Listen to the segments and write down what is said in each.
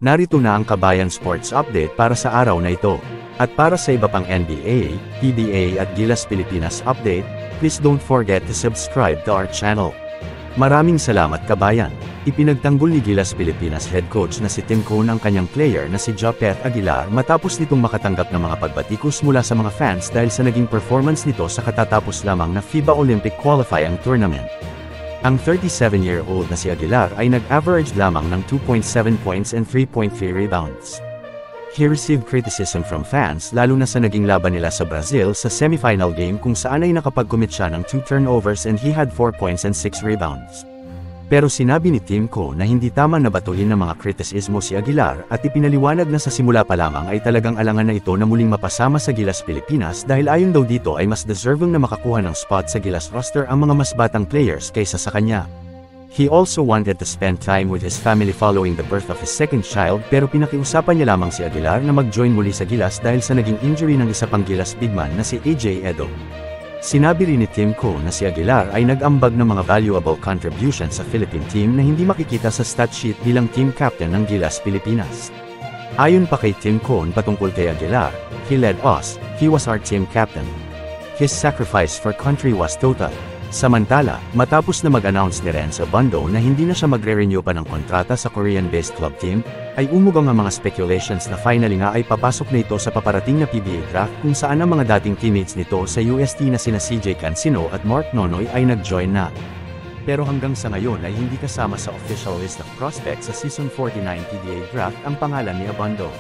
Narito na ang Kabayan Sports Update para sa araw na ito. At para sa iba pang NBA, PBA at Gilas Pilipinas update, please don't forget to subscribe to our channel. Maraming salamat kabayan. Ipinagtanggol ni Gilas Pilipinas head coach na si Tim Cone ang kanyang player na si Japeth Aguilar matapos nitong makatanggap ng mga pagbatikos mula sa mga fans dahil sa naging performance nito sa katatapos lamang na FIBA Olympic qualifying tournament. Ang 37-year-old na si Aguilar ay nag-average lamang ng 2.7 points and 3.3 rebounds. He received criticism from fans lalo na sa naging laban nila sa Brazil sa semifinal game kung saan ay nakapag-commit siya ng 2 turnovers and he had 4 points and 6 rebounds. Pero sinabi ni Tim Cone na hindi tama na batuhin ng mga kritisismo si Aguilar at ipinaliwanag na sa simula pa lamang ay talagang alangan na ito na muling mapasama sa Gilas Pilipinas dahil ayon daw dito ay mas deserving na makakuha ng spot sa Gilas roster ang mga mas batang players kaysa sa kanya. He also wanted to spend time with his family following the birth of his second child pero pinakiusapan niya lamang si Aguilar na mag-join muli sa Gilas dahil sa naging injury ng isa pang Gilas bigman na si AJ Edo. Sinabi rin ni Tim Cone na si Aguilar ay nag-ambag ng mga valuable contributions sa Philippine team na hindi makikita sa stat sheet bilang team captain ng Gilas Pilipinas. Ayon pa kay Tim Cone patungkol kay Aguilar, "He led us, he was our team captain. His sacrifice for country was total." Samantala, matapos na mag-announce ni Renzo Bando na hindi na siya magre-renew pa ng kontrata sa Korean-based club team, ay umugang ang mga speculations na finally nga ay papasok na ito sa paparating na PBA draft kung saan ang mga dating teammates nito sa UST na sina CJ Cancino at Mark Nonoy ay nag-join na. Pero hanggang sa ngayon ay hindi kasama sa official list of prospects sa Season 49 PBA draft ang pangalan ni Abando.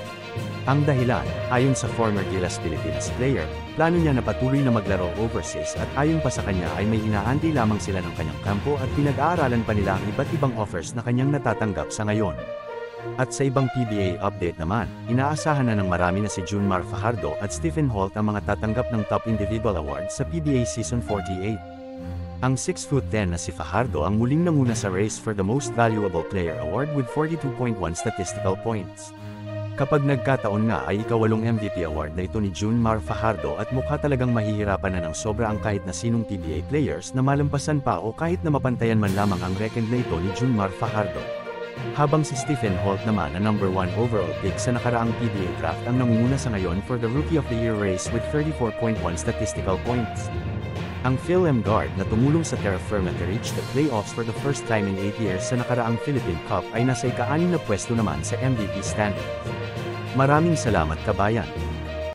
Ang dahilan, ayon sa former Gilas Pilipinas player, plano niya na patuloy na maglaro overseas at ayon pa sa kanya ay may hinaanti lamang sila ng kanyang kampo at pinag-aaralan pa nila ang iba't ibang offers na kanyang natatanggap sa ngayon. At sa ibang PBA update naman, inaasahan na ng marami na si Junmar Fajardo at Stephen Holt ang mga tatanggap ng Top Individual Award sa PBA Season 48. Ang 6'10" na si Fajardo ang muling nanguna sa race for the Most Valuable Player Award with 42.1 statistical points. Kapag nagkataon nga ay ikawalong MVP award na ito ni Junmar Fajardo at mukha talagang mahihirapan na ng sobra ang kahit na sinong PBA players na malampasan pa o kahit na mapantayan man lamang ang record na ito ni Junmar Fajardo. Habang si Stephen Holt naman na number 1 overall pick sa nakaraang PBA draft ang nangunguna sa ngayon for the Rookie of the Year race with 34.1 statistical points. Ang Phil-Am guard na tumulong sa Terra Firma to reach the playoffs for the first time in 8 years sa nakaraang Philippine Cup ay nasa ika-6 na pwesto naman sa MVP standings. Maraming salamat kabayan.